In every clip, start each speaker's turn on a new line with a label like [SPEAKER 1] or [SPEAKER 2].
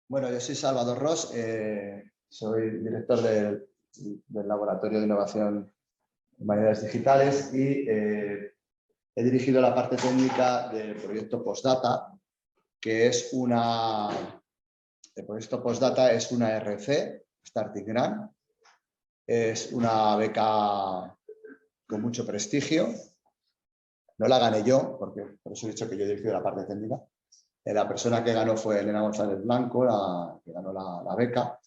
[SPEAKER 1] Bueno, yo soy Salvador Ros, soy director del Laboratorio de Innovación en Humanidades Digitales y he dirigido la parte técnica del proyecto Postdata, que es el proyecto Postdata es una RC, Starting Grant, es una beca con mucho prestigio. No la gané yo, porque por eso he dicho que yo he dirigido la parte técnica. La persona que ganó fue Elena González Blanco, que ganó la beca,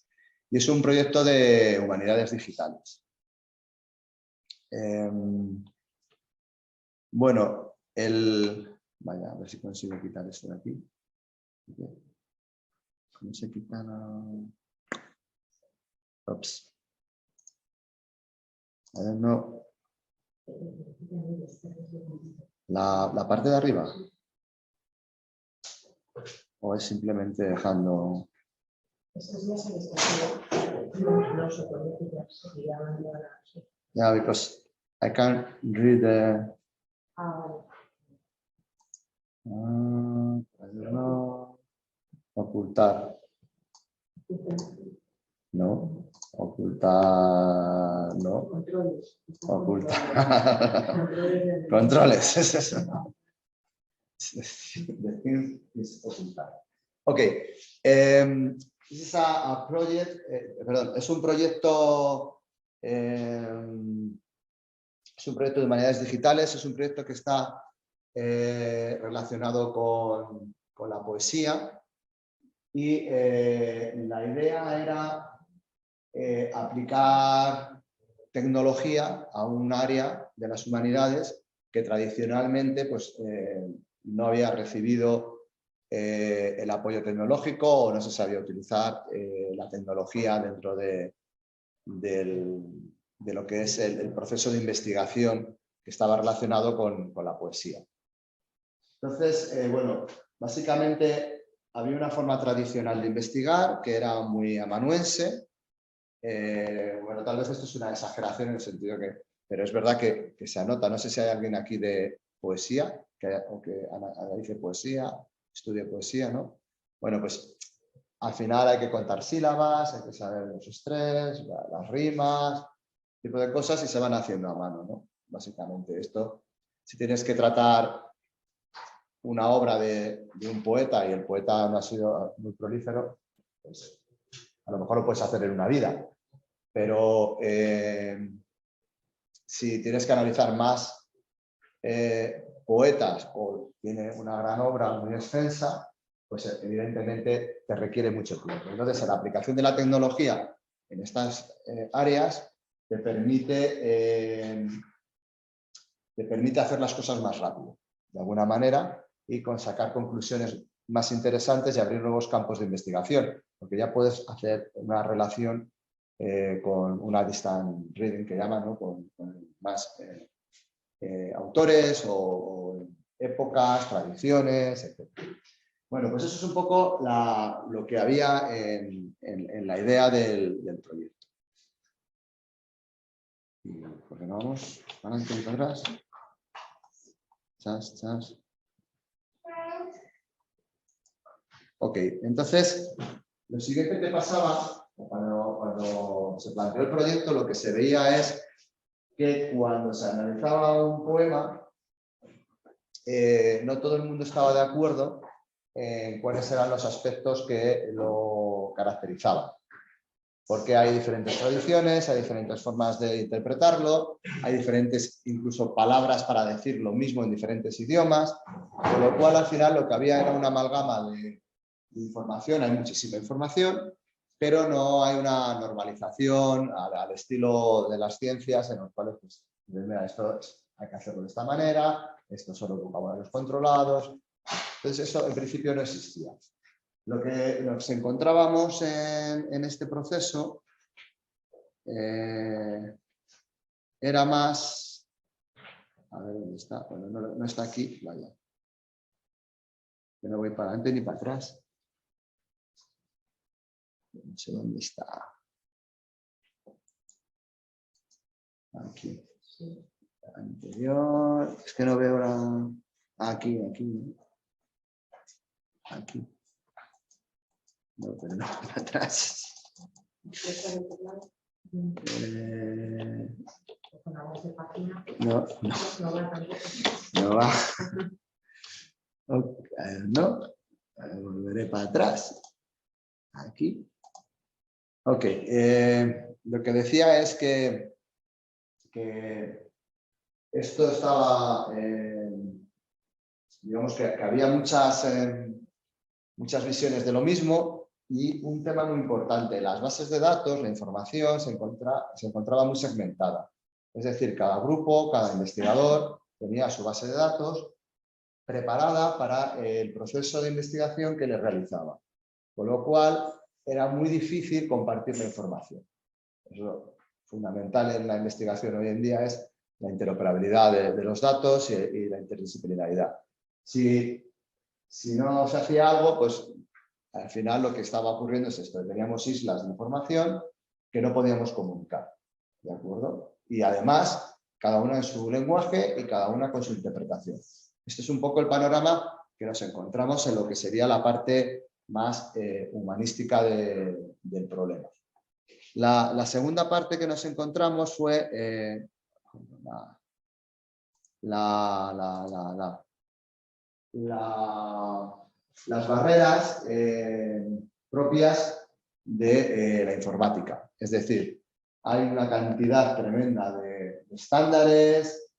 [SPEAKER 1] y es un proyecto de humanidades digitales. Bueno, vaya, a ver si consigo quitar esto de aquí. ¿Cómo se quita la...? Ups. A ver, no. La parte de arriba. ¿O es simplemente dejando...? Yeah, because I can't read the... Ocultar. No. Ocultar. No. Ocultar. Controles. Es eso. Ocultar. Ok. Es un proyecto. Es un proyecto de humanidades digitales. Es un proyecto que está relacionado con la poesía. Y la idea era aplicar tecnología a un área de las humanidades que tradicionalmente pues, no había recibido el apoyo tecnológico o no se sabía utilizar la tecnología dentro de lo que es el proceso de investigación que estaba relacionado con la poesía. Entonces, bueno, básicamente había una forma tradicional de investigar que era muy amanuense. Bueno, tal vez esto es una exageración en el sentido que, pero es verdad que se anota. No sé si hay alguien aquí de poesía, o que analice poesía, estudie poesía, ¿no? Bueno, pues al final hay que contar sílabas, hay que saber los estrés, las rimas, tipo de cosas y se van haciendo a mano, ¿no? Básicamente esto, si tienes que tratar una obra de un poeta y el poeta no ha sido muy prolífero, pues a lo mejor lo puedes hacer en una vida. Pero si tienes que analizar más poetas o tiene una gran obra muy extensa, pues evidentemente te requiere mucho tiempo. Entonces, la aplicación de la tecnología en estas áreas te permite hacer las cosas más rápido, de alguna manera, y con sacar conclusiones más interesantes y abrir nuevos campos de investigación, porque ya puedes hacer una relación con una distance reading que llaman, ¿no? con más autores o épocas, tradiciones, etc. Bueno, pues eso es un poco lo que había en la idea del proyecto. Y ¿por qué no vamos para adelante y para atrás? Chas, chas. Ok, entonces, lo siguiente que pasaba, cuando se planteó el proyecto, lo que se veía es que cuando se analizaba un poema, no todo el mundo estaba de acuerdo en cuáles eran los aspectos que lo caracterizaban. Porque hay diferentes tradiciones, hay diferentes formas de interpretarlo, hay diferentes incluso palabras para decir lo mismo en diferentes idiomas, con lo cual al final lo que había era una amalgama de información, hay muchísima información, pero no hay una normalización al estilo de las ciencias en los cuales, pues, mira, esto hay que hacerlo de esta manera, esto son los vocabularios controlados. Entonces eso en principio no existía. Lo que nos encontrábamos en este proceso era más... A ver dónde está. Bueno, no está aquí, vaya. Yo no voy para adelante ni para atrás. No sé dónde está. Aquí. Anterior. Es que no veo la... Aquí. Aquí. No, pero no, para atrás. No, no. No va. No. Volveré para atrás. Aquí. Ok. Lo que decía es que esto estaba, digamos que había muchas visiones de lo mismo y un tema muy importante, las bases de datos, la información se encontraba muy segmentada. Es decir, cada grupo, cada investigador tenía su base de datos preparada para el proceso de investigación que le realizaba. Con lo cual era muy difícil compartir la información. Eso fundamental en la investigación hoy en día es la interoperabilidad de los datos y la interdisciplinaridad. Si no se hacía algo, pues al final lo que estaba ocurriendo es esto. Teníamos islas de información que no podíamos comunicar. ¿De acuerdo? Y además, cada una en su lenguaje y cada una con su interpretación. Este es un poco el panorama que nos encontramos en lo que sería la parte más humanística del problema. La segunda parte que nos encontramos fue las barreras propias de la informática. Es decir, hay una cantidad tremenda de estándares,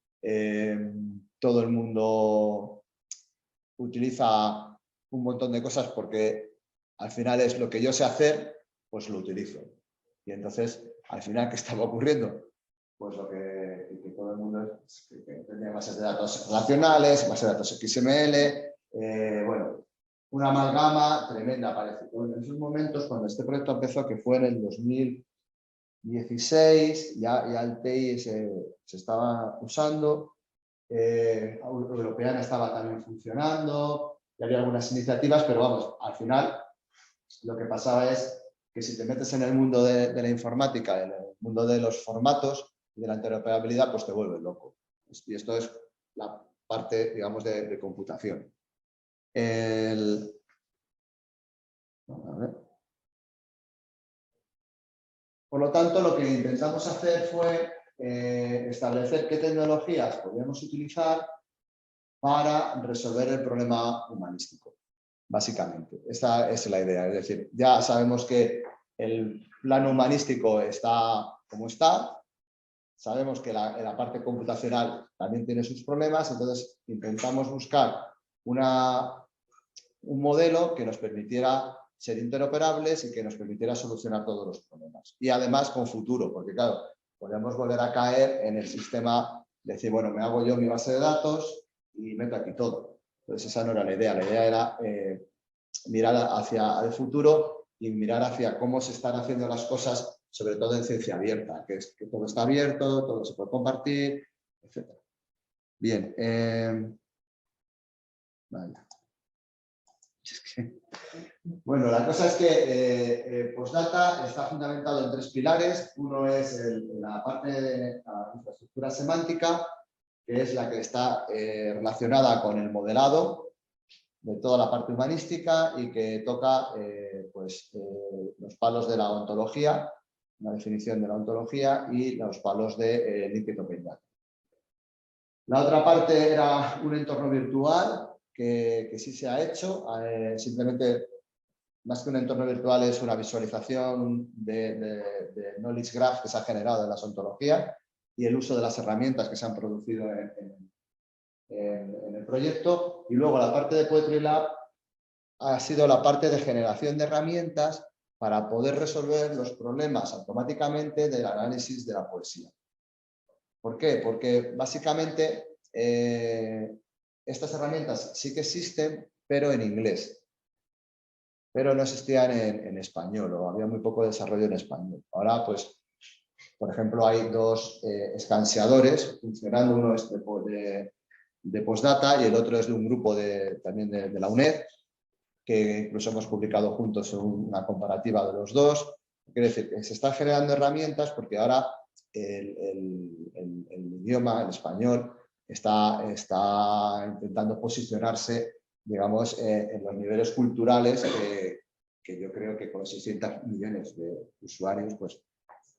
[SPEAKER 1] todo el mundo utiliza un montón de cosas porque al final es lo que yo sé hacer, pues lo utilizo. Y entonces, al final, ¿qué estaba ocurriendo? Pues lo que todo el mundo es que tenía bases de datos relacionales, bases de datos XML, bueno, una amalgama tremenda parece. En esos momentos, cuando este proyecto empezó, que fue en el 2016, ya el TI se estaba usando, Europeana estaba también funcionando, y había algunas iniciativas, pero vamos, al final lo que pasaba es que si te metes en el mundo de la informática, en el mundo de los formatos y de la interoperabilidad, pues te vuelves loco. Y esto es la parte, digamos, de computación. Por lo tanto, lo que intentamos hacer fue establecer qué tecnologías podíamos utilizar para resolver el problema humanístico, básicamente. Esta es la idea. Es decir, ya sabemos que el plano humanístico está como está, sabemos que la parte computacional también tiene sus problemas, entonces intentamos buscar un modelo que nos permitiera ser interoperables y que nos permitiera solucionar todos los problemas. Y además con futuro, porque claro, podemos volver a caer en el sistema de decir, bueno, me hago yo mi base de datos y meto aquí todo. Entonces esa no era la idea era mirar hacia el futuro y mirar hacia cómo se están haciendo las cosas, sobre todo en ciencia abierta, que es que todo está abierto, todo se puede compartir, etc. Bien. Vale. Bueno, la cosa es que Postdata está fundamentado en 3 pilares. Uno es la parte de la infraestructura semántica, que es la que está relacionada con el modelado de toda la parte humanística y que toca los palos de la ontología, la definición de la ontología y los palos de Linked Open Data. La otra parte era un entorno virtual que sí se ha hecho, simplemente más que un entorno virtual es una visualización de Knowledge Graph que se ha generado en las ontologías y el uso de las herramientas que se han producido en el proyecto. Y luego la parte de Poetry Lab ha sido la parte de generación de herramientas para poder resolver los problemas automáticamente del análisis de la poesía. ¿Por qué? Porque básicamente estas herramientas sí que existen, pero en inglés. Pero no existían en español o había muy poco desarrollo en español. Ahora, pues, por ejemplo, hay 2 escanciadores funcionando, uno es de Postdata y el otro es de un grupo también de la UNED, que incluso hemos publicado juntos una comparativa de los dos. Quiere decir que se están generando herramientas porque ahora el idioma, el español, está intentando posicionarse, digamos, en los niveles culturales que yo creo que con los 600 millones de usuarios, pues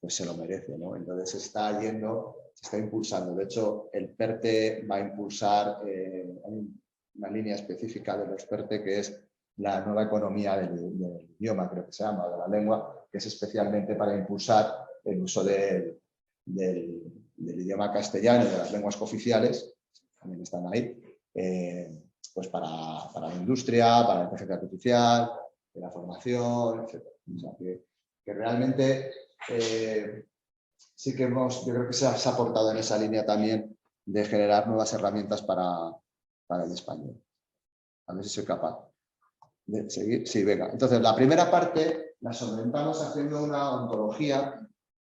[SPEAKER 1] se lo merece, ¿no? Entonces se está impulsando. De hecho, el PERTE va a impulsar, hay una línea específica de los PERTE que es la nueva economía del idioma, creo que se llama, de la lengua, que es especialmente para impulsar el uso del idioma castellano y de las lenguas cooficiales, también están ahí, pues para la industria, para la inteligencia artificial, de la formación, etc. O sea, que realmente sí que yo creo que se ha aportado en esa línea también de generar nuevas herramientas para el español. A ver si soy capaz de seguir. Sí, venga. Entonces, la primera parte la solventamos haciendo una ontología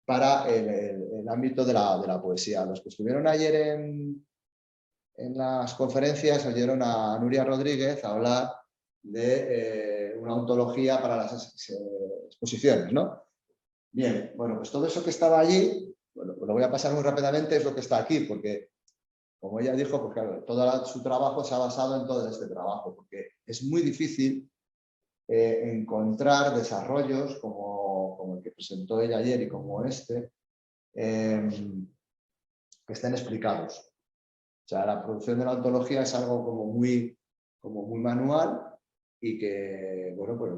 [SPEAKER 1] para el ámbito de la poesía. Los que estuvieron ayer en las conferencias oyeron a Nuria Rodríguez hablar de una ontología para las exposiciones, ¿no? Bien, bueno, pues todo eso que estaba allí, bueno, pues lo voy a pasar muy rápidamente, es lo que está aquí, porque como ella dijo, pues claro, todo su trabajo se ha basado en todo este trabajo, porque es muy difícil encontrar desarrollos como el que presentó ella ayer y como este, que estén explicados. O sea, la producción de la ontología es algo como muy manual y que, bueno, pues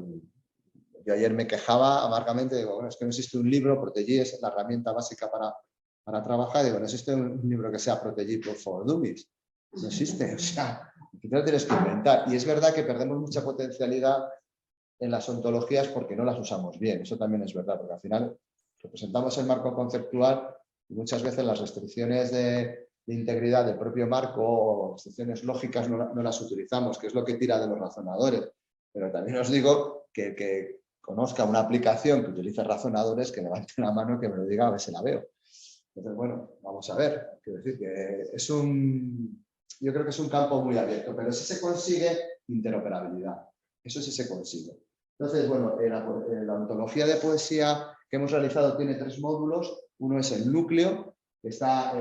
[SPEAKER 1] yo ayer me quejaba amargamente, digo, bueno, es que no existe un libro, Protégé es la herramienta básica para trabajar, digo, no existe un libro que sea Protégé for Dummies, no existe, o sea, tú lo tienes que inventar. Y es verdad que perdemos mucha potencialidad en las ontologías porque no las usamos bien, eso también es verdad, porque al final representamos el marco conceptual y muchas veces las restricciones de integridad del propio marco o restricciones lógicas no las utilizamos, que es lo que tira de los razonadores. Pero también os digo que conozca una aplicación que utilice razonadores, que levante la mano y que me lo diga a ver si la veo. Entonces, bueno, vamos a ver. Quiero decir que yo creo que es un campo muy abierto, pero sí se consigue interoperabilidad. Eso sí se consigue. Entonces, bueno, la ontología de poesía que hemos realizado tiene 3 módulos. Uno es el núcleo, que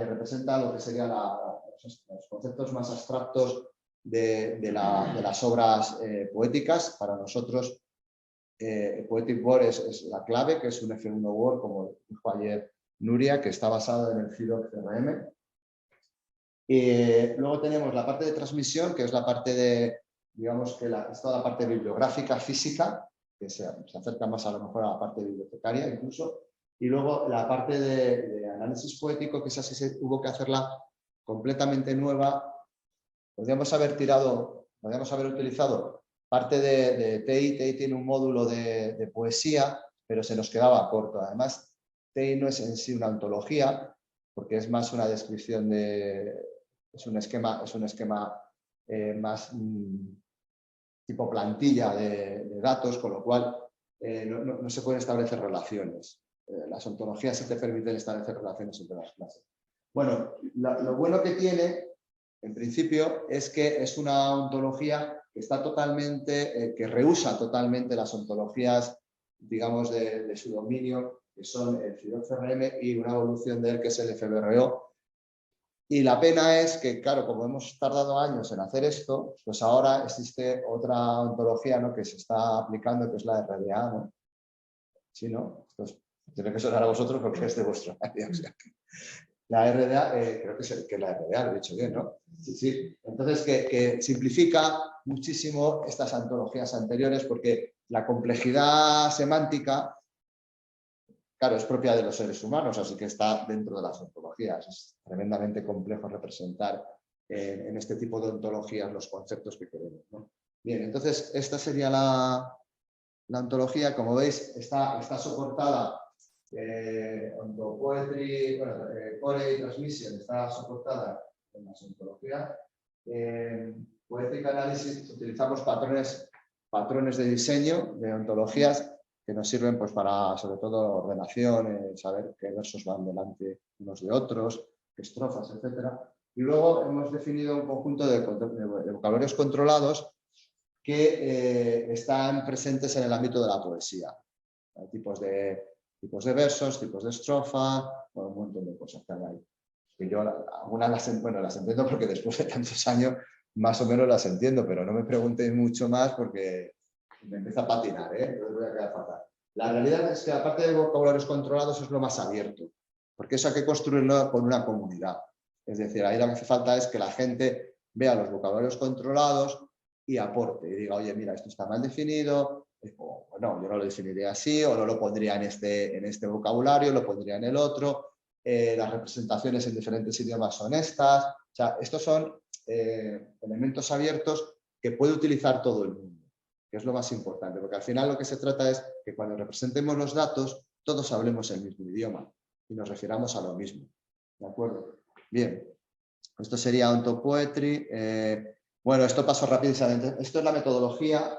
[SPEAKER 1] representa lo que serían los conceptos más abstractos de las obras poéticas. Para nosotros, Poetic Word es la clave, que es un F1 Word, como dijo ayer Nuria, que está basado en el FIDOC CRM. Luego tenemos la parte de transmisión, que es la parte de, digamos que es toda la parte bibliográfica, física, que se acerca más a lo mejor a la parte bibliotecaria incluso. Y luego la parte de análisis poético, que esa sí hubo que hacerla completamente nueva. Podríamos haber utilizado parte de TI. TI tiene un módulo de poesía, pero se nos quedaba corto. Además, TI no es en sí una ontología, porque es más una descripción es un esquema más tipo plantilla de datos, con lo cual no se pueden establecer relaciones. Las ontologías sí te permiten establecer relaciones entre las clases. Bueno, lo bueno que tiene, en principio, es que es una ontología que está totalmente, que rehúsa totalmente las ontologías, digamos, de su dominio, que son el FIDOC CRM y una evolución de él que es el FBRO. Y la pena es que, claro, como hemos tardado años en hacer esto, pues ahora existe otra ontología, ¿no?, que se está aplicando, que es la RDA, ¿no? ¿Sí, no? Esto tiene que sonar a vosotros porque es de vuestro área. O sea, la RDA, creo que la RDA, lo he dicho bien, ¿no? Sí, sí. Entonces, que simplifica muchísimo estas antologías anteriores porque la complejidad semántica, claro, es propia de los seres humanos, así que está dentro de las ontologías. Es tremendamente complejo representar en este tipo de ontologías los conceptos que queremos, ¿no? Bien, entonces esta sería la ontología. Como veis, está soportada Ontopoetry, bueno, Core y Transmission está soportada en las ontologías. Poetic Analysis utilizamos patrones de diseño de ontologías que nos sirven pues, para, sobre todo, ordenación, saber qué versos van delante unos de otros, qué estrofas, etc. Y luego hemos definido un conjunto de vocabularios controlados que están presentes en el ámbito de la poesía. Hay tipos de versos, tipos de estrofa, bueno, un montón de cosas que hay ahí. Que yo algunas las entiendo porque después de tantos años más o menos las entiendo, pero no me preguntéis mucho más porque me empieza a patinar, entonces voy a quedar fatal. La realidad es que aparte de vocabularios controlados es lo más abierto, porque eso hay que construirlo con una comunidad. Es decir, ahí lo que hace falta es que la gente vea los vocabularios controlados y aporte, y diga, oye, mira, esto está mal definido, o bueno, yo no lo definiría así, o no lo pondría en este vocabulario, lo pondría en el otro, las representaciones en diferentes idiomas son estas. O sea, estos son elementos abiertos que puede utilizar todo el mundo, que es lo más importante, porque al final lo que se trata es que cuando representemos los datos, todos hablemos el mismo idioma y nos refiramos a lo mismo. ¿De acuerdo? Bien, esto sería Ontopoetry. Bueno, esto paso rapidísimo. Esto es la metodología.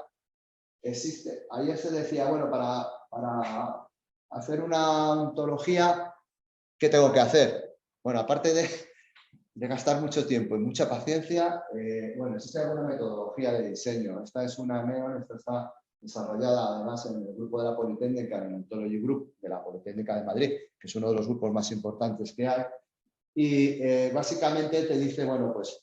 [SPEAKER 1] Existe. Ayer se decía, bueno, para hacer una ontología, ¿qué tengo que hacer? Bueno, aparte de gastar mucho tiempo y mucha paciencia, bueno, existe alguna metodología de diseño. Esta es una NEON, esta está desarrollada además en el grupo de la Politécnica, en el Ontology Group de la Politécnica de Madrid, que es uno de los grupos más importantes que hay. Y básicamente te dice, bueno, pues,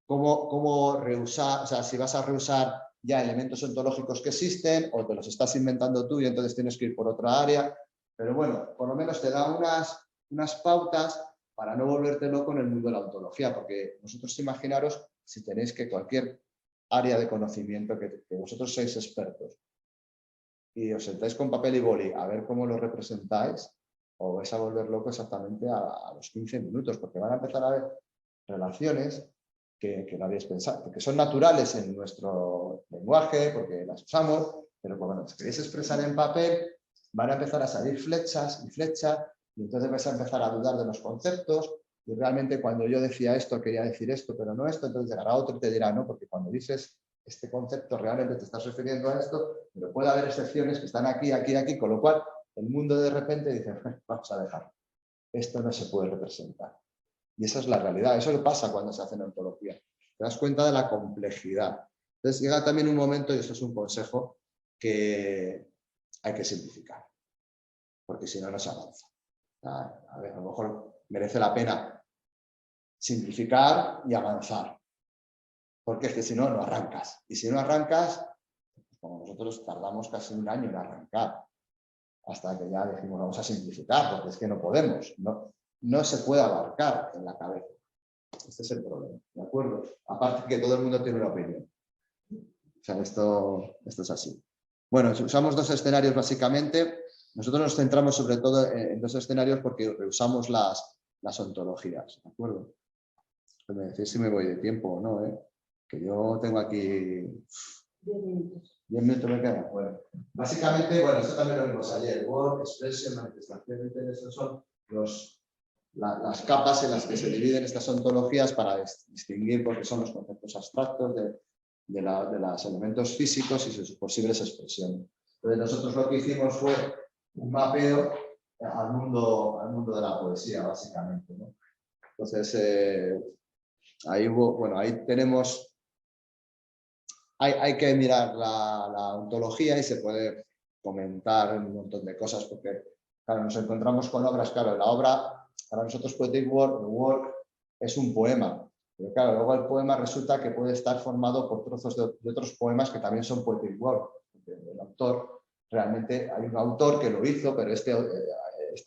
[SPEAKER 1] cómo reusar, o sea, si vas a reusar ya elementos ontológicos que existen o te los estás inventando tú y entonces tienes que ir por otra área. Pero bueno, por lo menos te da unas pautas para no volverte loco en el mundo de la ontología, porque vosotros imaginaros si tenéis que cualquier área de conocimiento que vosotros sois expertos y os sentáis con papel y boli a ver cómo lo representáis, os vais a volver loco exactamente a los 15 minutos, porque van a empezar a ver relaciones que no habéis pensado, porque son naturales en nuestro lenguaje, porque las usamos, pero cuando las queréis expresar en papel, van a empezar a salir flechas y flechas, y entonces vais a empezar a dudar de los conceptos, y realmente cuando yo decía esto, quería decir esto, pero no esto, entonces llegará otro y te dirá, no, porque cuando dices este concepto realmente te estás refiriendo a esto, pero puede haber excepciones que están aquí, aquí, aquí, con lo cual el mundo de repente dice, vamos a dejarlo, esto no se puede representar. Y esa es la realidad, eso le pasa cuando se hace en ontología. Te das cuenta de la complejidad. Entonces llega también un momento, y esto es un consejo, que hay que simplificar, porque si no, no se avanza. A ver, a lo mejor merece la pena simplificar y avanzar, porque es que si no, no arrancas. Y si no arrancas, como nosotros tardamos casi un año en arrancar, hasta que ya decimos vamos a simplificar, porque es que no podemos, no se puede abarcar en la cabeza. Este es el problema, ¿de acuerdo? Aparte que todo el mundo tiene una opinión. O sea, esto es así. Bueno, usamos dos escenarios básicamente. Nosotros nos centramos sobre todo en dos escenarios porque reusamos las ontologías, ¿de acuerdo? Me decís si me voy de tiempo o no, ¿eh? Que yo tengo aquí 10 minutos. 10 minutos me quedan. Bueno, básicamente, bueno, esto también lo vimos ayer. Word, Expression, manifestación de interés, son las capas en las que se dividen estas ontologías para distinguir porque son los conceptos abstractos de los elementos físicos y sus posibles expresiones. Entonces nosotros lo que hicimos fue un mapeo al mundo de la poesía, básicamente, ¿no? Entonces, ahí hubo, bueno, ahí tenemos, hay que mirar la ontología y se puede comentar un montón de cosas porque, claro, nos encontramos con obras, claro, la obra, para nosotros Poetic Work es un poema, pero claro, luego el poema resulta que puede estar formado por trozos de otros poemas que también son Poetic Work. El autor, realmente hay un autor que lo hizo, pero este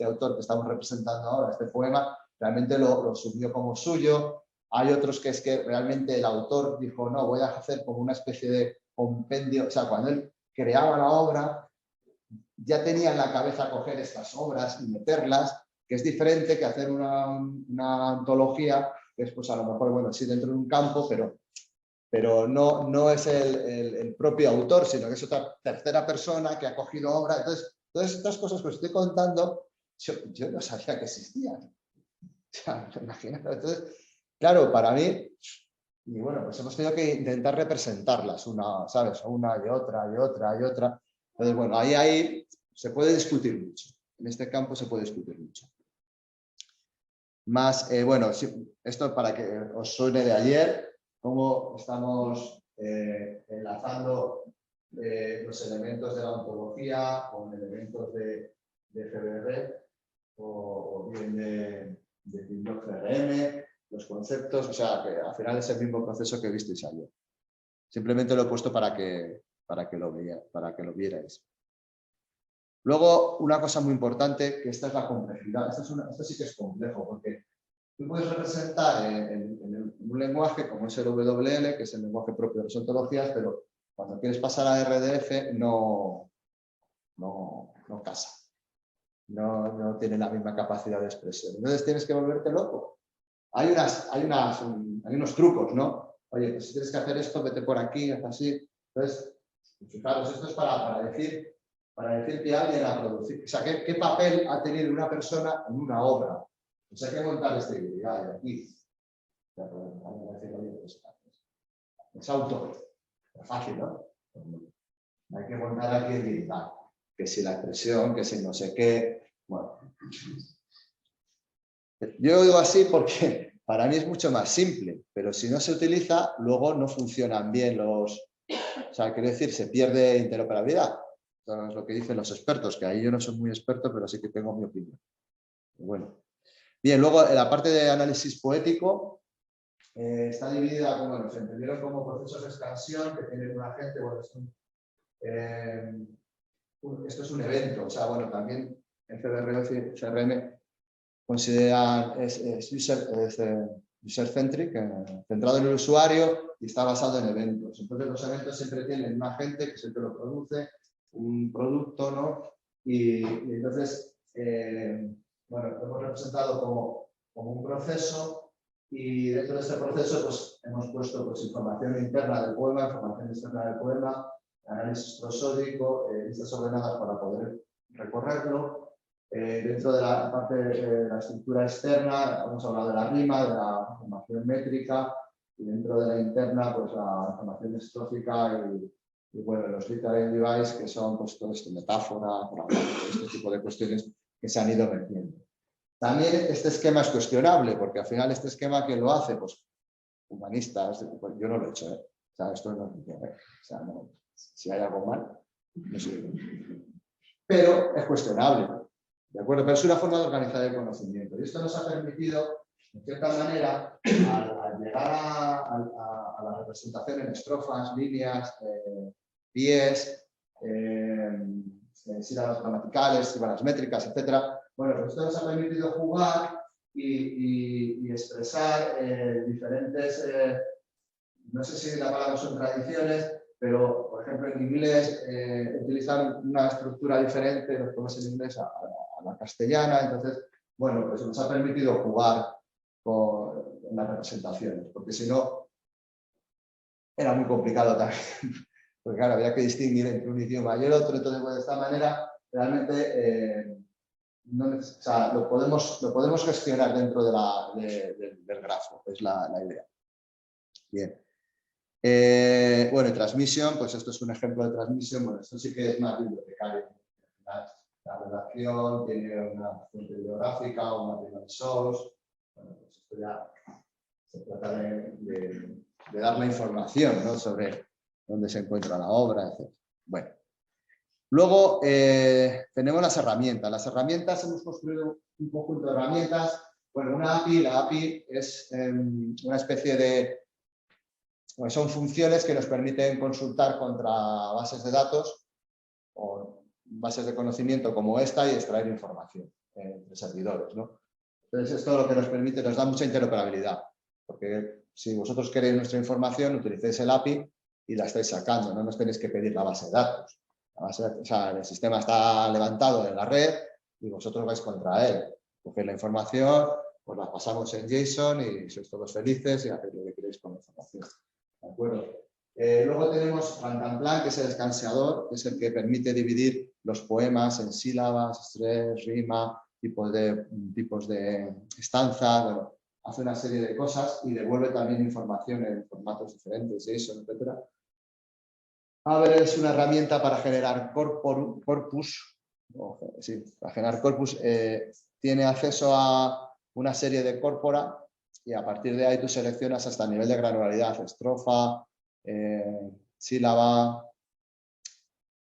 [SPEAKER 1] autor que estamos representando ahora, este poema, realmente lo asumió como suyo. Hay otros que es que realmente el autor dijo, no, voy a hacer como una especie de compendio, o sea, cuando él creaba la obra, ya tenía en la cabeza coger estas obras y meterlas, que es diferente que hacer una antología, que es pues a lo mejor, bueno, sí dentro de un campo, pero no es el propio autor, sino que es otra tercera persona que ha cogido obra. Entonces, todas estas cosas que os estoy contando, yo no sabía que existían. O sea, imagínate. Entonces, claro, para mí, y bueno, pues hemos tenido que intentar representarlas, ¿sabes? Una y otra y otra y otra. Entonces, bueno, ahí se puede discutir mucho. En este campo se puede discutir mucho. Más, bueno, esto para que os suene de ayer, cómo estamos enlazando los elementos de la ontología con elementos de GBR o bien de CRM, los conceptos, o sea, que al final es el mismo proceso que visteis ayer. Simplemente lo he puesto para que para que lo vierais. Luego, una cosa muy importante, que esta es la complejidad. Esto sí que es complejo, porque tú puedes representar en un lenguaje como es el WL, que es el lenguaje propio de las ontologías, pero cuando quieres pasar a RDF no casa. No tiene la misma capacidad de expresión. Entonces tienes que volverte loco. Hay unos trucos, ¿no? Oye, pues si tienes que hacer esto, vete por aquí, haz así. Entonces, fijaros, esto es para decir que alguien ha producido. O sea, ¿qué papel ha tenido una persona en una obra? Pues hay que montar este vídeo, aquí. Es autor. Es fácil, ¿no? Hay que montar aquí el guitar. Que si la expresión, que si no sé qué. Bueno. Yo digo así porque para mí es mucho más simple, pero si no se utiliza, luego no funcionan bien los... O sea, quiero decir, se pierde interoperabilidad. Eso es lo que dicen los expertos, que ahí yo no soy muy experto, pero sí que tengo mi opinión. Bueno. Bien, luego en la parte de análisis poético está dividida, como se entendieron como procesos de expansión que tienen un agente, bueno, esto es un evento, o sea, bueno, también en CRM consideran, es user-centric, centrado en el usuario y está basado en eventos. Entonces los eventos siempre tienen un agente que es el que lo produce, un producto, ¿no? Y entonces, bueno, lo hemos representado como un proceso y dentro de ese proceso pues, hemos puesto pues, información interna del poema, información externa del poema, análisis prosódico, listas ordenadas para poder recorrerlo. Dentro de la parte de la estructura externa, hemos hablado de la rima, de la información métrica, y dentro de la interna, pues la información estrófica y bueno, los literary device, que son pues todo esto, metáfora, este tipo de cuestiones que se han ido metiendo. También este esquema es cuestionable, porque al final este esquema que lo hace, pues humanistas, pues, yo no lo he hecho, ¿eh? O sea, esto no funciona, ¿eh? O sea, no, si hay algo mal, no sé. Pero es cuestionable. ¿De acuerdo? Pero es una forma de organizar el conocimiento. Y esto nos ha permitido, de cierta manera, al llegar a la representación en estrofas, líneas, pies, sílabas gramaticales, sílabas métricas, etc. Bueno, pues esto nos ha permitido jugar y expresar diferentes, no sé si la palabra son tradiciones, pero, por ejemplo, en inglés utilizan una estructura diferente, los poemas en inglés a la castellana, entonces, bueno, pues nos ha permitido jugar con las representaciones, porque si no, era muy complicado también, porque claro, había que distinguir entre un idioma y el otro, entonces, pues, de esta manera, realmente, o sea, lo podemos gestionar dentro del grafo, es la idea. Bien. Bueno, transmisión, pues esto es un ejemplo de transmisión. Bueno, esto sí que es más bibliotecario. La redacción tiene una fuente bibliográfica, una primary source. Bueno, pues esto ya se trata de dar la información, ¿no? Sobre dónde se encuentra la obra, etc. Bueno. Luego tenemos las herramientas. Las herramientas, hemos construido un conjunto de herramientas. Bueno, una API, la API es una especie de... Pues son funciones que nos permiten consultar contra bases de datos o bases de conocimiento como esta y extraer información de servidores, ¿no? Entonces, esto lo que nos permite, nos da mucha interoperabilidad, porque si vosotros queréis nuestra información, utilicéis el API y la estáis sacando, no nos tenéis que pedir la base de datos. O sea, el sistema está levantado en la red y vosotros vais contra él. Cogéis la información, pues la pasamos en JSON y sois todos felices y hacéis lo que queréis con la información. ¿De acuerdo? Luego tenemos Rantanplan, que es el escaseador, que es el que permite dividir los poemas en sílabas, estrés, rima, tipos de estanza, bueno, hace una serie de cosas y devuelve también información en formatos diferentes, JSON, etc. Abre es una herramienta para generar corpus, sí, para generar corpus, tiene acceso a una serie de corpora y a partir de ahí tú seleccionas hasta el nivel de granularidad, estrofa, sílaba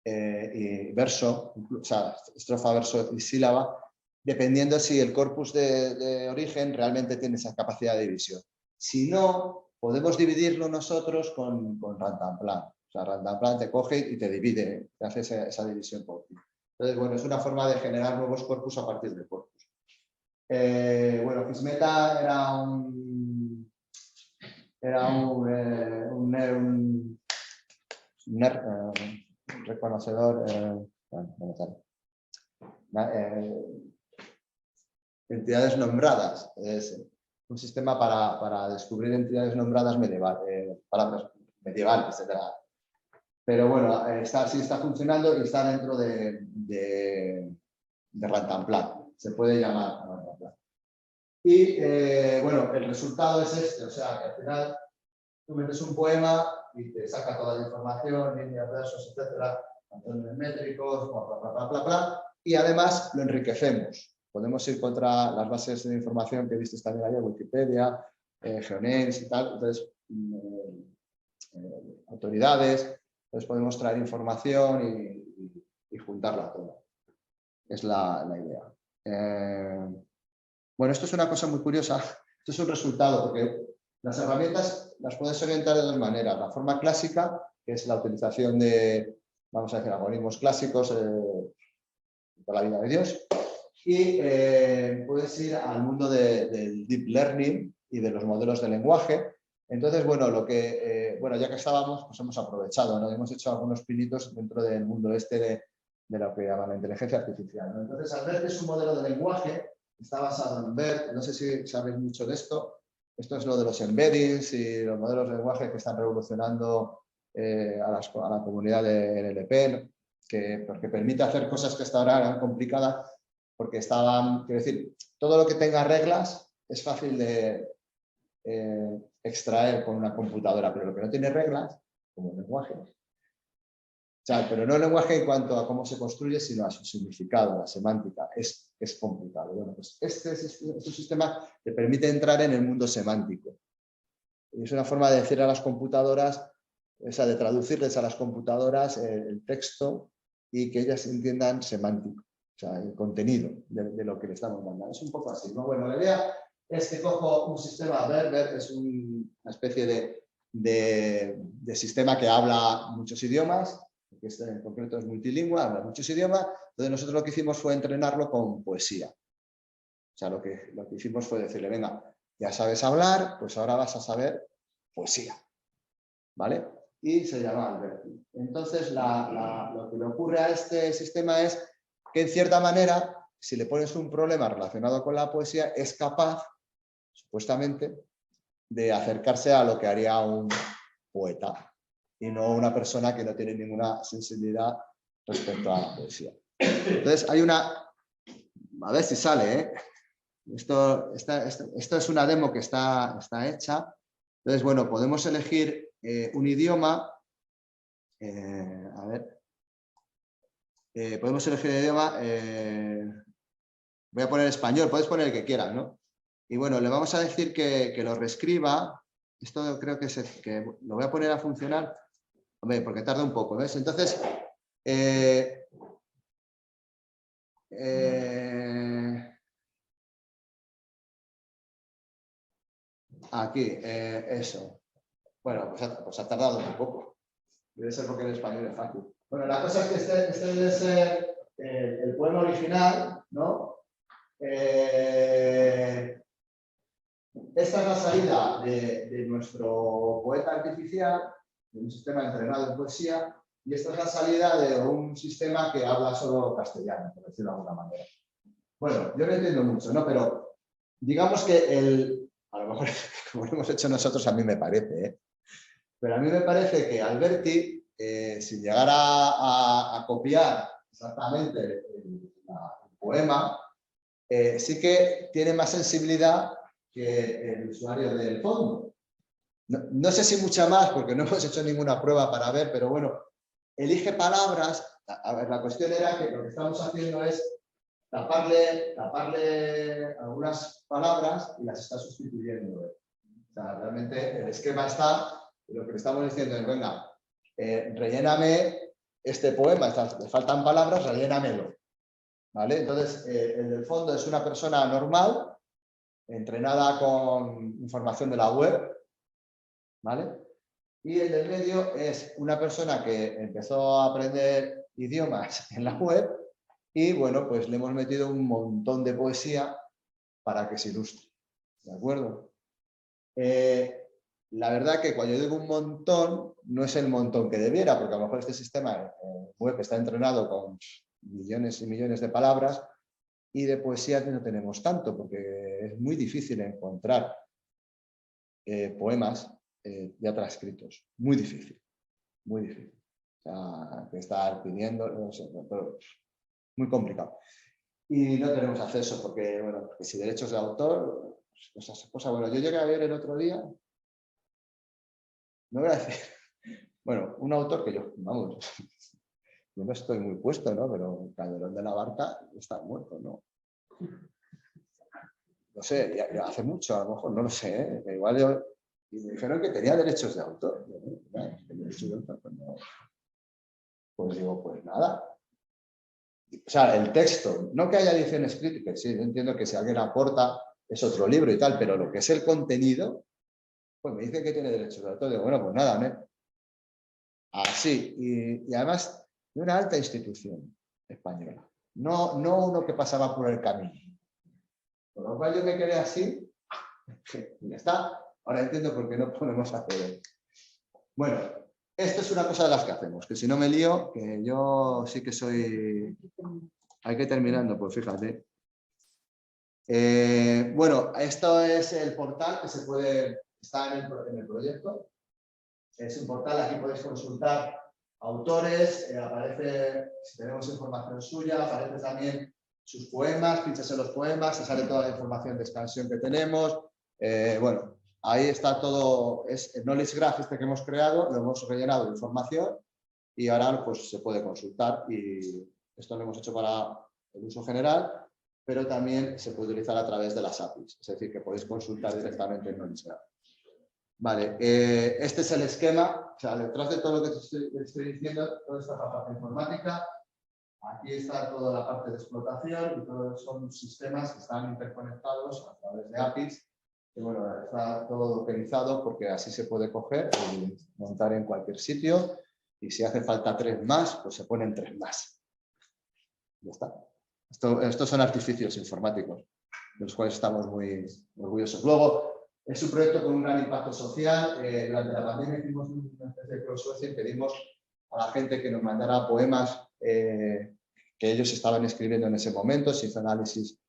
[SPEAKER 1] y verso, o sea, estrofa, verso y sílaba, dependiendo si el corpus de origen realmente tiene esa capacidad de división. Si no, podemos dividirlo nosotros con Rantanplan. O sea, Rantanplan te coge y te divide, te hace esa división por ti. Entonces, bueno, es una forma de generar nuevos corpus a partir de corpus. Bueno, Gizmeta era un reconocedor, entidades nombradas. Es un sistema para descubrir entidades nombradas palabras medievales, etc. Pero bueno, sí está funcionando y está dentro de Rantanplan. Se puede llamar Rantanplan. Y bueno, el resultado es este, o sea, que al final tú metes un poema y te saca toda la información, líneas, versos, etcétera, patrones métricos, y además lo enriquecemos. Podemos ir contra las bases de información que viste también allá, Wikipedia, Geonames y tal, entonces autoridades, entonces podemos traer información y juntarla toda. Es la idea. Bueno, esto es una cosa muy curiosa, esto es un resultado, porque las herramientas las puedes orientar de dos maneras. La forma clásica, que es la utilización de, vamos a decir, algoritmos clásicos de la vida de Dios, y puedes ir al mundo del deep learning y de los modelos de lenguaje. Entonces, bueno, bueno, ya que estábamos, pues hemos aprovechado, ¿no? Hemos hecho algunos pinitos dentro del mundo de lo que llaman la inteligencia artificial, ¿no? Entonces, ALBERT es un modelo de lenguaje, está basado en BERT, no sé si sabéis mucho de esto. Esto es lo de los embeddings y los modelos de lenguaje que están revolucionando a la comunidad de NLP, porque permite hacer cosas que hasta ahora eran complicadas, porque quiero decir, todo lo que tenga reglas es fácil de extraer con una computadora, pero lo que no tiene reglas, como el lenguaje, o sea, pero no el lenguaje en cuanto a cómo se construye, sino a su significado, a la semántica, es complicado. Bueno, pues este es un sistema que permite entrar en el mundo semántico. Y es una forma de decir a las computadoras, o sea, de traducirles a las computadoras el texto y que ellas entiendan semántico, o sea, el contenido de lo que le estamos mandando. Es un poco así, ¿no? Bueno, la idea es que cojo un sistema, BERT es una especie de sistema que habla muchos idiomas, que en concreto es multilingüe, habla muchos idiomas. Entonces nosotros lo que hicimos fue entrenarlo con poesía. O sea, lo que hicimos fue decirle, venga, ya sabes hablar, pues ahora vas a saber poesía. ¿Vale? Y se llama Alberti. Entonces, lo que le ocurre a este sistema es que, en cierta manera, si le pones un problema relacionado con la poesía, es capaz, supuestamente, de acercarse a lo que haría un poeta y no una persona que no tiene ninguna sensibilidad respecto a la poesía. Entonces, hay una... A ver si sale, ¿eh? Esto es una demo que está hecha. Entonces, bueno, podemos elegir un idioma. A ver. Podemos elegir el idioma. Voy a poner español, puedes poner el que quieras, ¿no? Y bueno, le vamos a decir que lo reescriba. Esto creo que lo voy a poner a funcionar. Hombre, porque tarda un poco, ¿ves? Entonces, aquí, eso. Bueno, pues ha tardado un poco. Debe ser porque en español es fácil. Bueno, la cosa es que este debe ser el poema original, ¿no? Esta es la salida de nuestro poeta artificial, de un sistema entrenado en poesía, y esta es la salida de un sistema que habla solo castellano, por decirlo de alguna manera. Bueno, yo no entiendo mucho, ¿no? Pero digamos que a lo mejor, como lo hemos hecho nosotros, a mí me parece, ¿eh? Pero a mí me parece que Alberti, sin llegar a copiar exactamente el poema, sí que tiene más sensibilidad que el usuario del fondo. No sé si mucha más, porque no hemos hecho ninguna prueba para ver, pero bueno, elige palabras. A ver, la cuestión era que lo que estamos haciendo es taparle algunas palabras y las está sustituyendo. O sea, realmente el esquema está, y lo que le estamos diciendo es, venga, relléname este poema, le faltan palabras, rellénamelo. ¿Vale? Entonces, el del fondo es una persona normal, entrenada con información de la web, ¿vale? Y el del medio es una persona que empezó a aprender idiomas en la web y, bueno, pues le hemos metido un montón de poesía para que se ilustre. ¿De acuerdo? La verdad que cuando yo digo un montón, no es el montón que debiera, porque a lo mejor este sistema web está entrenado con millones y millones de palabras y de poesía no tenemos tanto, porque es muy difícil encontrar poemas ya transcritos. Muy difícil, muy difícil. O sea, que estar pidiendo, no sé, pero muy complicado. Y no tenemos acceso porque, bueno, porque si derechos de autor, pues, bueno, yo llegué a ver el otro día, no voy a decir, bueno, un autor que yo, vamos, yo no estoy muy puesto, ¿no? Pero Calderón de la Barca está muerto, ¿no? No sé, ya hace mucho, a lo mejor, no lo sé, ¿eh? Igual yo, y me dijeron que tenía derechos de autor. Pues digo, pues nada. O sea, el texto, no que haya ediciones críticas, sí, yo entiendo que si alguien aporta es otro libro y tal, pero lo que es el contenido, pues me dicen que tiene derechos de autor. Digo, bueno, pues nada, ¿no? Así, y además de una alta institución española, no uno que pasaba por el camino. Por lo cual yo me quedé así, y ya está. Ahora entiendo por qué no podemos hacer. Bueno, esto es una cosa de las que hacemos, que si no me lío, que yo sí que soy... Hay que ir terminando, pues fíjate. Bueno, esto es el portal que se puede... Está en el proyecto. Es un portal, aquí podéis consultar autores, aparece, si tenemos información suya, aparece también sus poemas, pinchas en los poemas, se sale toda la información de expansión que tenemos. Bueno, ahí está todo, es el knowledge graph este que hemos creado, lo hemos rellenado de información y ahora pues se puede consultar y esto lo hemos hecho para el uso general, pero también se puede utilizar a través de las APIs, es decir, que podéis consultar directamente el knowledge graph. Vale, este es el esquema, o sea, detrás de todo lo que te estoy diciendo, toda esta parte informática, aquí está toda la parte de explotación y todos son sistemas que están interconectados a través de APIs, que bueno, está todo dockerizado porque así se puede coger y montar en cualquier sitio y si hace falta 3 más, pues se ponen 3 más. Ya está. Estos son artificios informáticos, de los cuales estamos muy orgullosos. Luego, es un proyecto con un gran impacto social. Durante la pandemia hicimos una especie de crowdsourcing, pedimos a la gente que nos mandara poemas que ellos estaban escribiendo en ese momento, se hizo análisis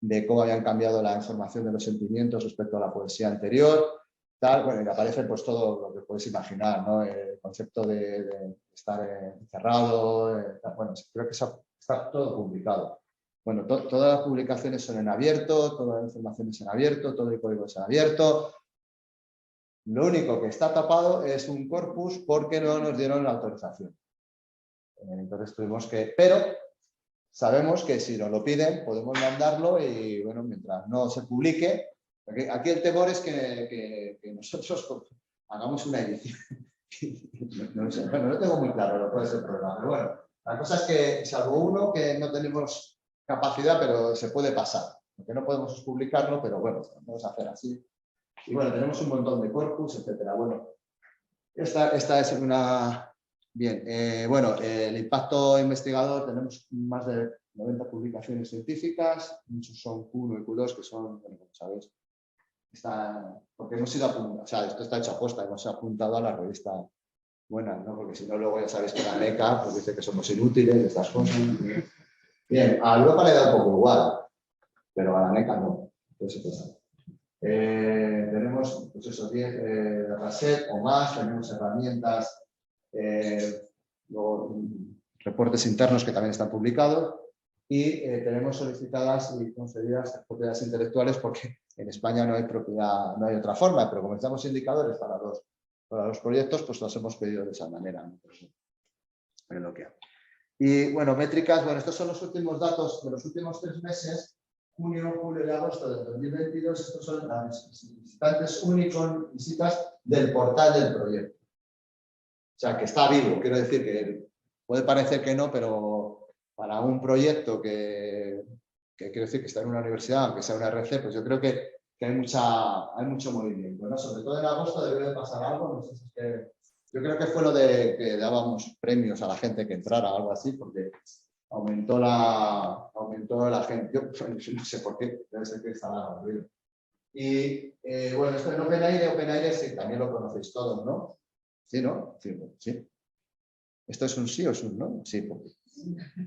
[SPEAKER 1] de cómo habían cambiado la información de los sentimientos respecto a la poesía anterior, tal, bueno, y aparece pues todo lo que podéis imaginar, ¿no? El concepto de estar encerrado, bueno, creo que está todo publicado. Bueno, todas las publicaciones son en abierto, toda la información es en abierto, todo el código es en abierto. Lo único que está tapado es un corpus porque no nos dieron la autorización. Entonces tuvimos que... Pero sabemos que si nos lo piden podemos mandarlo y, bueno, mientras no se publique... Aquí el temor es que nosotros hagamos una edición. No sé, bueno, no tengo muy claro lo que puede ser el problema, pero bueno, la cosa es que, salvo uno, que no tenemos capacidad, pero se puede pasar. Lo que no podemos es publicarlo, pero bueno, lo podemos hacer así. Y bueno, tenemos un montón de corpus, etcétera. Bueno, esta es una... Bien, bueno, el impacto investigador, tenemos más de 90 publicaciones científicas, muchos son Q1 y Q2, que son, bueno, como sabéis, porque hemos sido apuntados, o sea, esto está hecho a posta, hemos apuntado a la revista buena, ¿no? Porque si no, luego ya sabéis que la NECA pues dice que somos inútiles, estas cosas. Bien, a Europa le da un poco igual, pero a la NECA no. Entonces, tenemos pues eso, 10 dataset o más, tenemos herramientas, luego, reportes internos que también están publicados y tenemos solicitadas y concedidas propiedades intelectuales porque en España no hay propiedad, no hay otra forma, pero como estamos indicadores para los proyectos, pues los hemos pedido de esa manera, ¿no? Pero lo que hay. Y bueno, métricas, bueno, estos son los últimos datos de los últimos 3 meses, junio, julio y agosto del 2022, estos son las visitantes únicos, visitas del portal del proyecto. O sea, que está vivo, quiero decir que puede parecer que no, pero para un proyecto que quiero decir que está en una universidad, aunque sea una RC, pues yo creo que hay mucho movimiento, ¿no? Sobre todo en agosto debe de pasar algo, no sé si es que Yo creo que fue lo de que dábamos premios a la gente que entrara o algo así, porque aumentó la gente. Yo no sé por qué, debe ser que estaba aburrido. Y bueno, esto en OpenAire sí, también lo conocéis todos, ¿no? Sí, ¿no? Sí. ¿Esto es un sí o es un no? Sí, porque...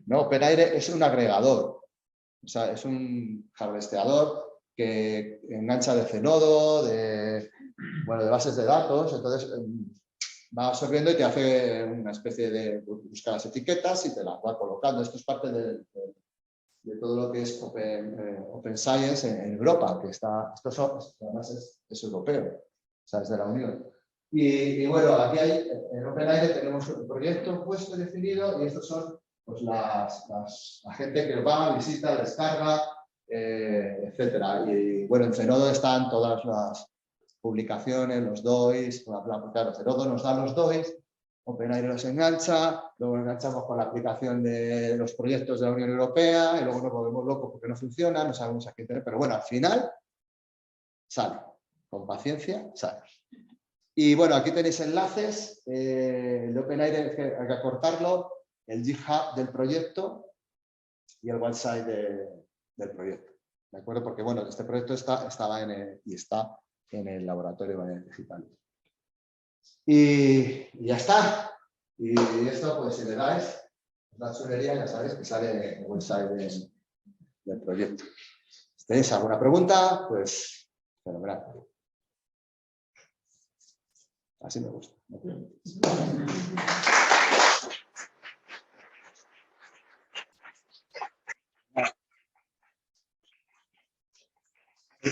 [SPEAKER 1] No, OpenAire es un agregador, o sea, es un harvesteador que engancha de Zenodo, de bases de datos, entonces va absorbiendo y te hace una especie de buscar las etiquetas y te las va colocando. Esto es parte de todo lo que es Open Science en Europa, que está, además es europeo, o sea, es de la Unión. Y bueno, aquí en OpenAire tenemos un proyecto puesto definido y estos son pues, la gente que va, visita, descarga, etcétera. Y bueno, en Zenodo están todas las publicaciones, los DOIs, claro, Zenodo nos da los DOIs, OpenAire los engancha, luego enganchamos con la aplicación de los proyectos de la Unión Europea y luego nos volvemos locos porque no funciona, no sabemos a qué tener, pero bueno, al final sale, con paciencia sale. Y bueno, aquí tenéis enlaces, el OpenAire hay que acortarlo, el GitHub del proyecto y el website del proyecto, ¿de acuerdo? Porque bueno, este proyecto está en el laboratorio digital. Y ya está. Y esto, pues si le dais la chulería, ya sabéis que sale en el website del proyecto. Si tenéis alguna pregunta, pues fenomenal. Así me gusta.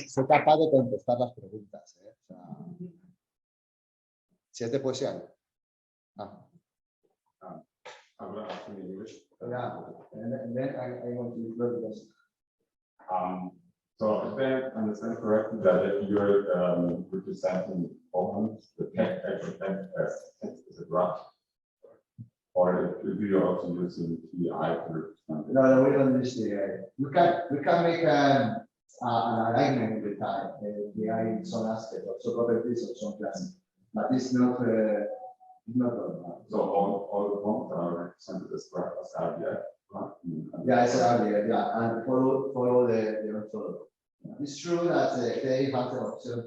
[SPEAKER 1] Soy capaz de contestar las preguntas. O sea, si es de poesía.
[SPEAKER 2] I'm going to ask in English.
[SPEAKER 1] Yeah, and then I want to refer this.
[SPEAKER 2] So if I understand correctly, that if you're representing Poland, the text is a draft, or if you're also using TI to represent it?
[SPEAKER 1] No, we don't use TI. We can make an alignment with TI in some aspect, so properties of some class, but it's not.
[SPEAKER 2] So all the points are represented as RDF, right?
[SPEAKER 1] Yeah, it's RDF, yeah, and follow the methodology. It's true that they have the option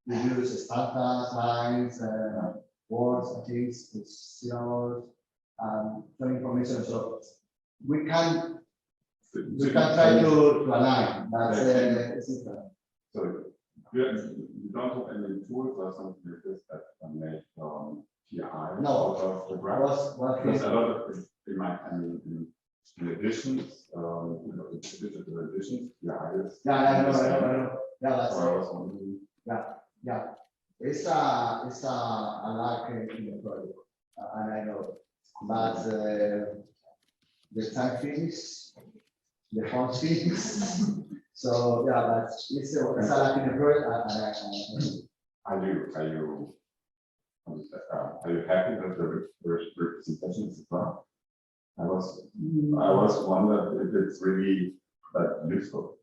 [SPEAKER 1] to use standards, lines, words, things, symbols, some information. So we can try to align, but it's different.
[SPEAKER 2] So you don't have any tools or something like this that are made from TI?
[SPEAKER 1] No,
[SPEAKER 2] because a lot of in additions, digital editions, TI is.
[SPEAKER 1] Yeah, I know. Yeah, that's yeah. It's a lack in the project, and I know, but the time fees, the font fees. So yeah, but it's a lack in the project.
[SPEAKER 2] Are you happy with the representation as well? I was wondering if it's really useful.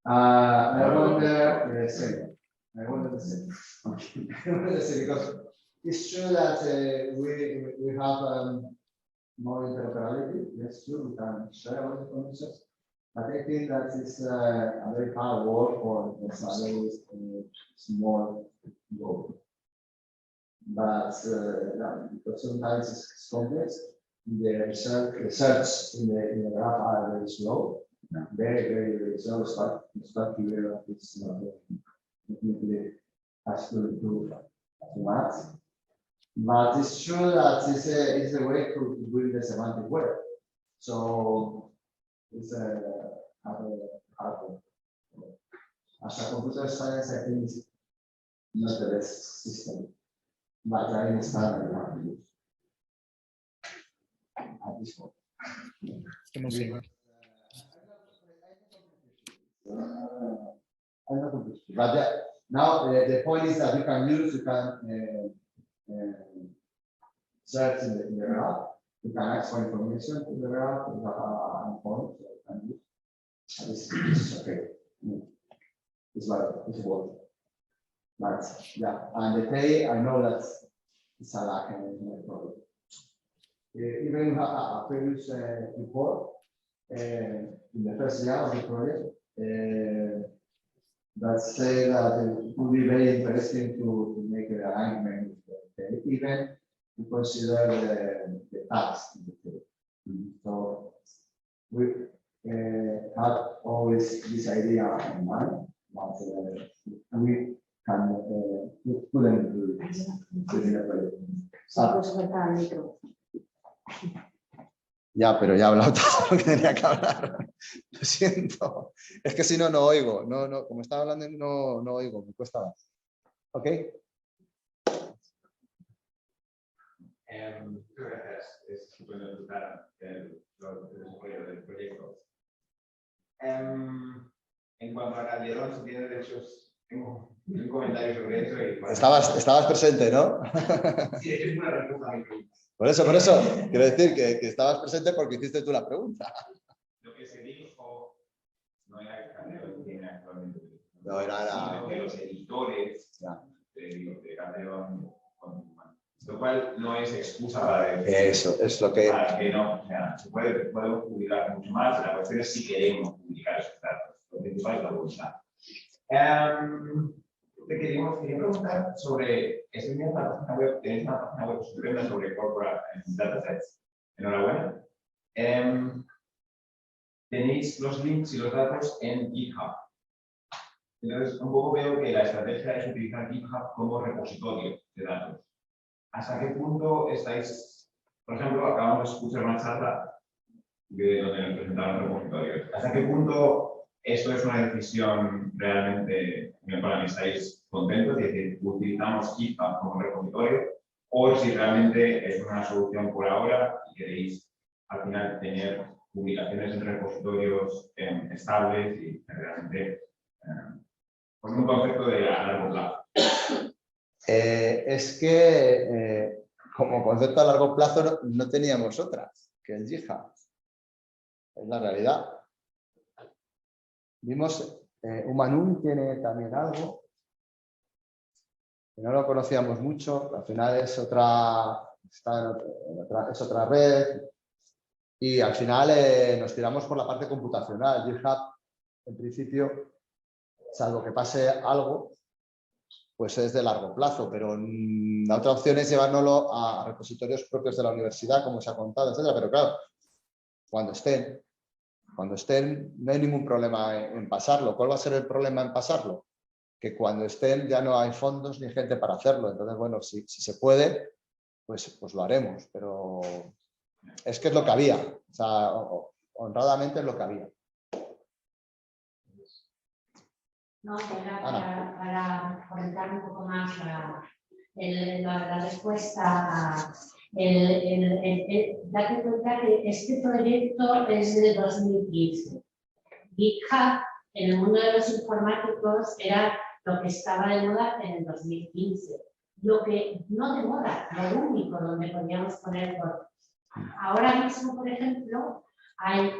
[SPEAKER 1] I wonder the same. Okay. I wonder the same because it's true that we have more interoperability. That's true. We can share our information, but I think that is a very hard work for the small goal. But because sometimes it's complex, the research in the graph are very slow, very slow. Start clear. It's not definitely has to improve too much. But it's true that it's a way to build the semantic web. So it's a hard. As a computer science, I think it's not the best system. But I understand that you have to use at this point. I'm not confused. But now the point is that you can search in the graph. You can ask for information in the graph. You have a point so you can use. This is okay. It's working. But yeah, and the pay, I know that Salah project. Even a previous report in the first year of the project that say that it would be very interesting to make an alignment with the event to consider the tax in the field. So we have always this idea in mind, but we can put them into the project. Ya, pero ya he hablado todo lo que tenía que hablar. Lo siento. Es que si no, no oigo. No, como estaba hablando, no oigo. Me cuesta más. ¿Ok?
[SPEAKER 3] Es bueno educar el desarrollo del proyecto. En cuanto a Calderón, si tiene derechos, tengo un comentario sobre eso. Y
[SPEAKER 1] estabas presente, ¿no?
[SPEAKER 3] Sí, es una respuesta a mi pregunta.
[SPEAKER 1] Por eso, quiero decir que estabas presente porque hiciste tú la pregunta.
[SPEAKER 3] Lo que se dijo no era que Calderón tiene actualmente.
[SPEAKER 1] No, era
[SPEAKER 3] de los editores de Calderón, lo cual no es excusa para decir.
[SPEAKER 1] Eso es lo que.
[SPEAKER 3] Para que no, o sea, podemos publicar mucho más, la cuestión es si queremos publicar esos datos. Lo principal es la voluntad. Te quería preguntar sobre, tenéis una página web estupenda sobre corporate datasets. Enhorabuena. Tenéis los links y los datos en GitHub. Entonces, un poco veo que la estrategia es utilizar GitHub como repositorio de datos. ¿Hasta qué punto estáis, por ejemplo, acabamos de escuchar una charla de donde nos presentaron repositorios? ¿Hasta qué punto esto es una decisión realmente en la cual estáis contentos? Es decir, utilizamos GitHub como repositorio, o si realmente es una solución por ahora y queréis al final tener publicaciones en repositorios estables y realmente con un concepto de a largo plazo.
[SPEAKER 1] Es que como concepto a largo plazo no teníamos otras que el GitHub. Es la realidad. Vimos, Humanum tiene también algo que no lo conocíamos mucho, al final es otra red y al final nos tiramos por la parte computacional. GitHub, en principio, salvo que pase algo, pues es de largo plazo, pero la otra opción es llevárnoslo a repositorios propios de la universidad, como se ha contado, etcétera. Pero claro, cuando estén, no hay ningún problema en pasarlo. ¿Cuál va a ser el problema en pasarlo? Que cuando estén ya no hay fondos ni gente para hacerlo. Entonces, bueno, si se puede, pues lo haremos, pero es que es lo que había. O sea, honradamente es lo que había.
[SPEAKER 4] No, para comentar un poco más la respuesta. Date cuenta que este proyecto es de 2015. GitHub, en el mundo de los informáticos, era lo que estaba de moda en el 2015. Lo que no de moda, lo único donde podíamos poner fotos. Ahora mismo, por ejemplo, hay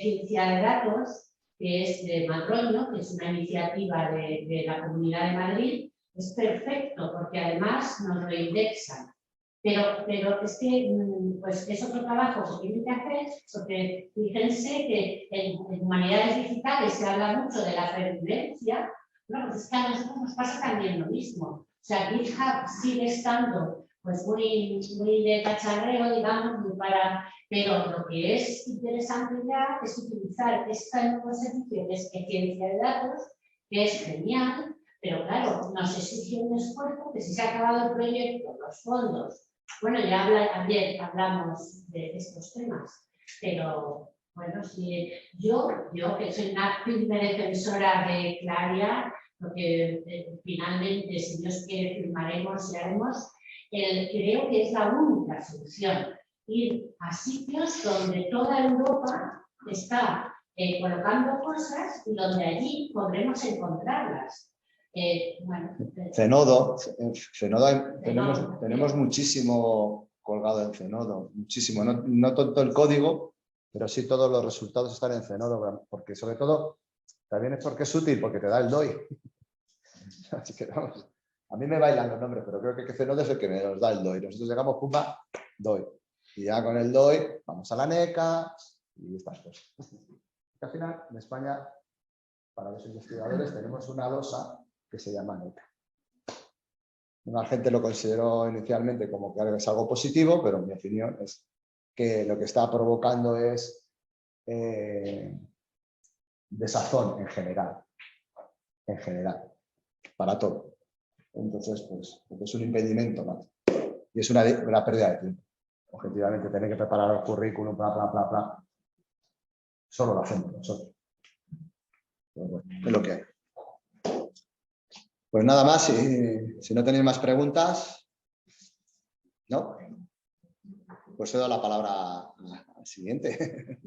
[SPEAKER 4] ciencia de datos, que es de Madroño, que es una iniciativa de la Comunidad de Madrid. Es perfecto, porque además nos lo indexan. Pero es que pues es otro trabajo que tienen que hacer, porque fíjense que en humanidades digitales se habla mucho de la pervivencia. Bueno, pues es que a nosotros nos pasa también lo mismo. O sea, GitHub sigue estando pues muy de cacharreo, digamos, pero lo que es interesante ya es utilizar este nuevo servicio que es ciencia de datos, que es genial, pero claro, nos exige un esfuerzo que si se ha acabado el proyecto, los fondos. Bueno, ya ayer hablamos de estos temas, pero bueno, si yo que soy una firme defensora de Claria, porque finalmente, si Dios quiere, firmaremos y haremos, creo que es la única solución. Ir a sitios donde toda Europa está colocando cosas y donde allí podremos encontrarlas. Bueno,
[SPEAKER 1] Zenodo, tenemos muchísimo colgado en Zenodo, muchísimo. No todo el código, pero sí todos los resultados están en Zenodo, porque sobre todo también es porque es útil, porque te da el DOI. Así que vamos, A mí me bailan los nombres, pero creo que CNOD es el que nos da el DOI. Nosotros llegamos, pumba, DOI. Y ya con el DOI vamos a la NECA y estas cosas. Y al final, en España, para los investigadores, tenemos una losa que se llama NECA. Una gente lo consideró inicialmente como que es algo positivo, pero mi opinión es que lo que está provocando es desazón en general, para todo. Entonces, pues es un impedimento más. Y es una pérdida de tiempo. Objetivamente, tener que preparar el currículum, bla, bla, bla, bla. Solo lo hacemos nosotros. Pero bueno, es lo que hay. Pues nada más, si no tenéis más preguntas, ¿no? Pues cedo la palabra al siguiente.